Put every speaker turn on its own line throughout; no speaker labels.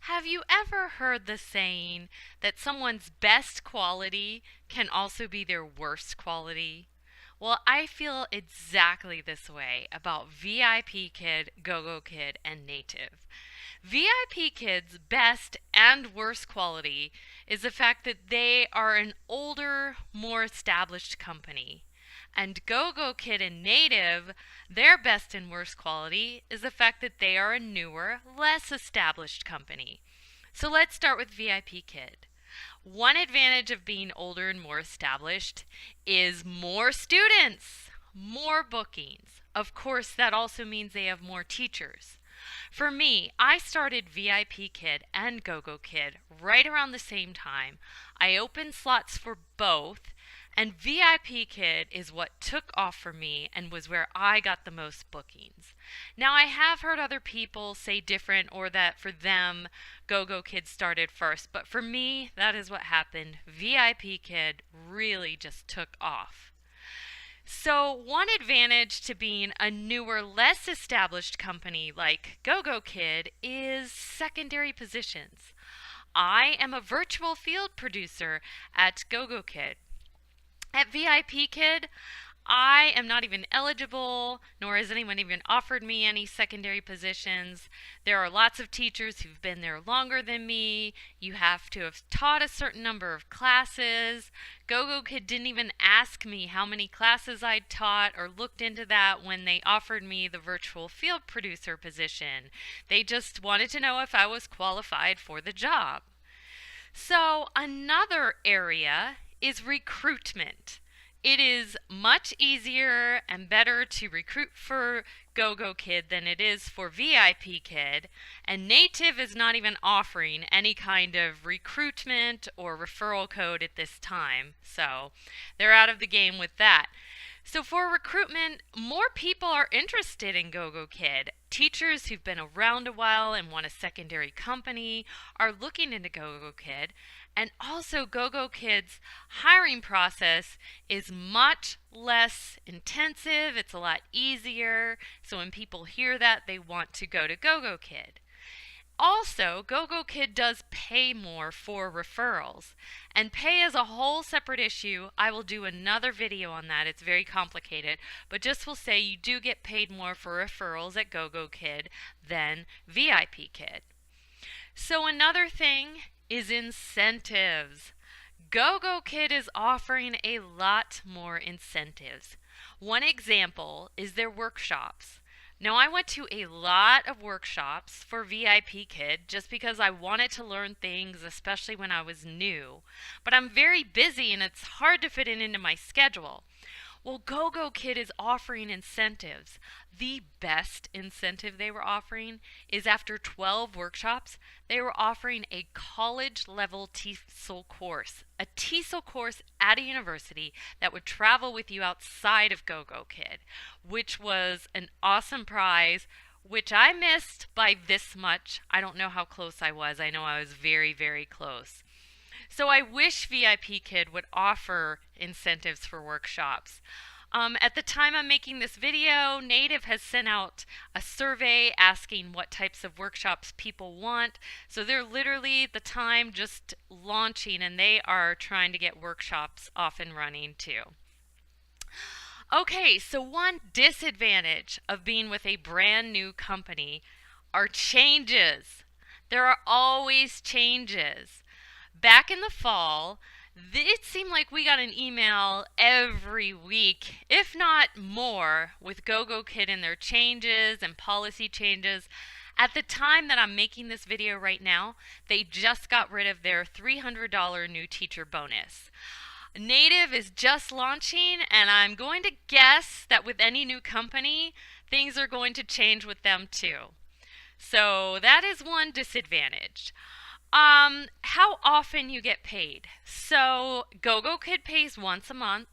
Have you ever heard the saying that someone's best quality can also be their worst quality? Well, I feel exactly this way about VIPKid, Gogokid, and Naativ. VIPKid's best and worst quality is the fact that they are an older, more established company. And Gogokid and Naativ, their best and worst quality is the fact that they are a newer, less established company. So let's start with VIPKid. One advantage of being older and more established is more students, more bookings. Of course, that also means they have more teachers. For me, I started VIPKid and Gogokid right around the same time. I opened slots for both, and VIPKid is what took off for me and was where I got the most bookings. Now, I have heard other people say different or that for them, Gogokid started first, but for me, that is what happened. VIPKid really just took off. So, one advantage to being a newer, less established company like Gogokid is secondary positions. I am a virtual field producer at Gogokid. At VIPKid, I am not even eligible, nor has anyone even offered me any secondary positions. There are lots of teachers who've been there longer than me. You have to have taught a certain number of classes. Gogokid didn't even ask me how many classes I'd taught or looked into that when they offered me the virtual field producer position. They just wanted to know if I was qualified for the job. So, another area is recruitment. It is much easier and better to recruit for Gogokid than it is for VIPKid, and Naativ is not even offering any kind of recruitment or referral code at this time, so they're out of the game with that. So for recruitment, more people are interested in Gogokid. Teachers who've been around a while and want a secondary company are looking into Gogokid. And also Gogokid's hiring process is much less intensive. It's a lot easier. So when people hear that, they want to go to Gogokid. Also, Gogokid does pay more for referrals. And pay is a whole separate issue. I will do another video on that. It's very complicated. But just will say you do get paid more for referrals at Gogokid than VIPKid. So another thing is incentives. Gogokid is offering a lot more incentives. One example is their workshops. Now, I went to a lot of workshops for VIPKid just because I wanted to learn things, especially when I was new. But I'm very busy and it's hard to fit it into my schedule. Well, Gogokid is offering incentives. The best incentive they were offering is after 12 workshops, they were offering a college level TESOL course. A TESOL course at a university that would travel with you outside of Gogokid, which was an awesome prize, which I missed by this much. I don't know how close I was. I know I was very, very close. So I wish VIPKid would offer incentives for workshops. At the time I'm making this video, Naativ has sent out a survey asking what types of workshops people want. So they're literally at the time just launching and they are trying to get workshops off and running too. Okay, so one disadvantage of being with a brand new company are changes. There are always changes. Back in the fall, it seemed like we got an email every week, if not more, with Gogokid and their changes and policy changes. At the time that I'm making this video right now, they just got rid of their $300 new teacher bonus. Naativ is just launching, and I'm going to guess that with any new company, things are going to change with them too. So that is one disadvantage. How often you get paid. So Gogokid pays once a month.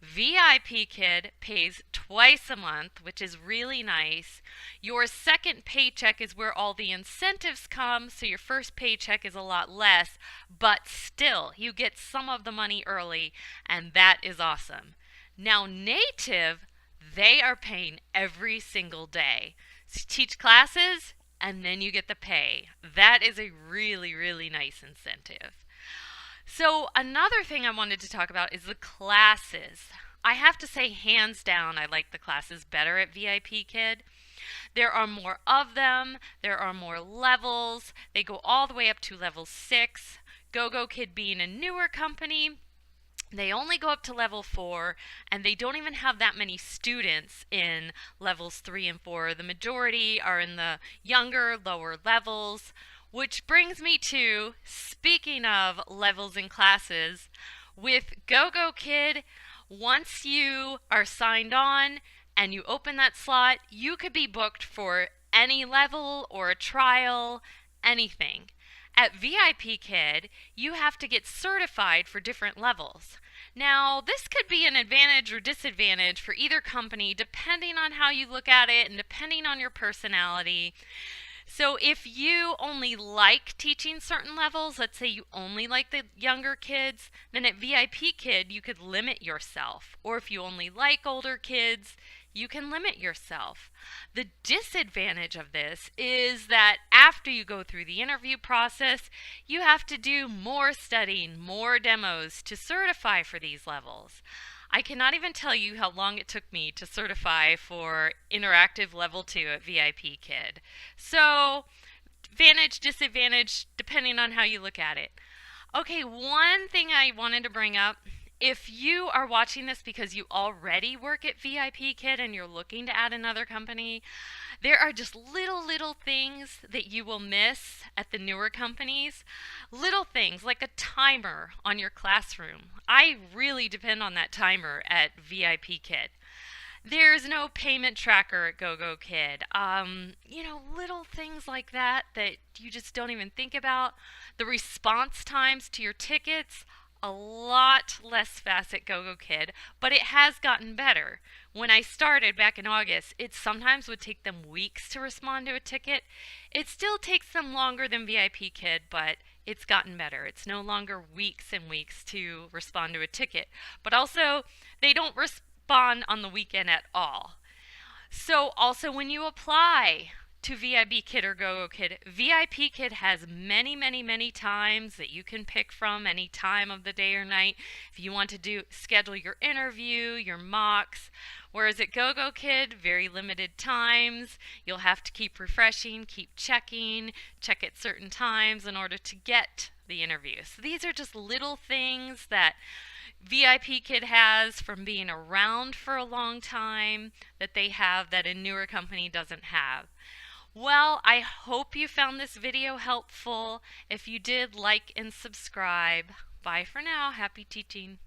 VIPKid pays twice a month, which is really nice. Your second paycheck is where all the incentives come, so your first paycheck is a lot less, but still, you get some of the money early, and that is awesome. Now, Naativ, they are paying every single day. To teach classes, and then you get the pay. That is a really, really nice incentive. So, another thing I wanted to talk about is the classes. I have to say, hands down, I like the classes better at VIPKid. There are more of them, there are more levels. They go all the way up to level 6. Gogokid being a newer company, they only go up to level 4, and they don't even have that many students in levels 3 and 4. The majority are in the younger, lower levels. Which brings me to, speaking of levels and classes, with Gogokid, once you are signed on and you open that slot, you could be booked for any level or a trial, anything. At VIPKid, you have to get certified for different levels. Now, this could be an advantage or disadvantage for either company depending on how you look at it and depending on your personality. So if you only like teaching certain levels, let's say you only like the younger kids, then at VIPKid you could limit yourself. Or if you only like older kids, you can limit yourself. The disadvantage of this is that after you go through the interview process, you have to do more studying, more demos to certify for these levels. I cannot even tell you how long it took me to certify for interactive level 2 at VIPKid. So, advantage, disadvantage, depending on how you look at it. Okay, one thing I wanted to bring up. If you are watching this because you already work at VIPKid and you're looking to add another company, there are just little things that you will miss at the newer companies. Little things like a timer on your classroom. I really depend on that timer at VIPKid. There's no payment tracker at Gogokid. Little things like that you just don't even think about. The response times to your tickets, a lot less fast at Gogokid, but it has gotten better. When I started back in August, it sometimes would take them weeks to respond to a ticket. It still takes them longer than VIPKid, but it's gotten better. It's no longer weeks and weeks to respond to a ticket. But also, they don't respond on the weekend at all. So also when you apply to VIPKid or Gogokid, VIPKid has many times that you can pick from, any time of the day or night, if you want to schedule your interview, your mocks. Whereas at Gogokid, very limited times. You'll have to keep refreshing, keep checking, check at certain times in order to get the interview. So these are just little things that VIPKid has from being around for a long time that they have that a newer company doesn't have. Well, I hope you found this video helpful. If you did, like and subscribe. Bye for now. Happy teaching.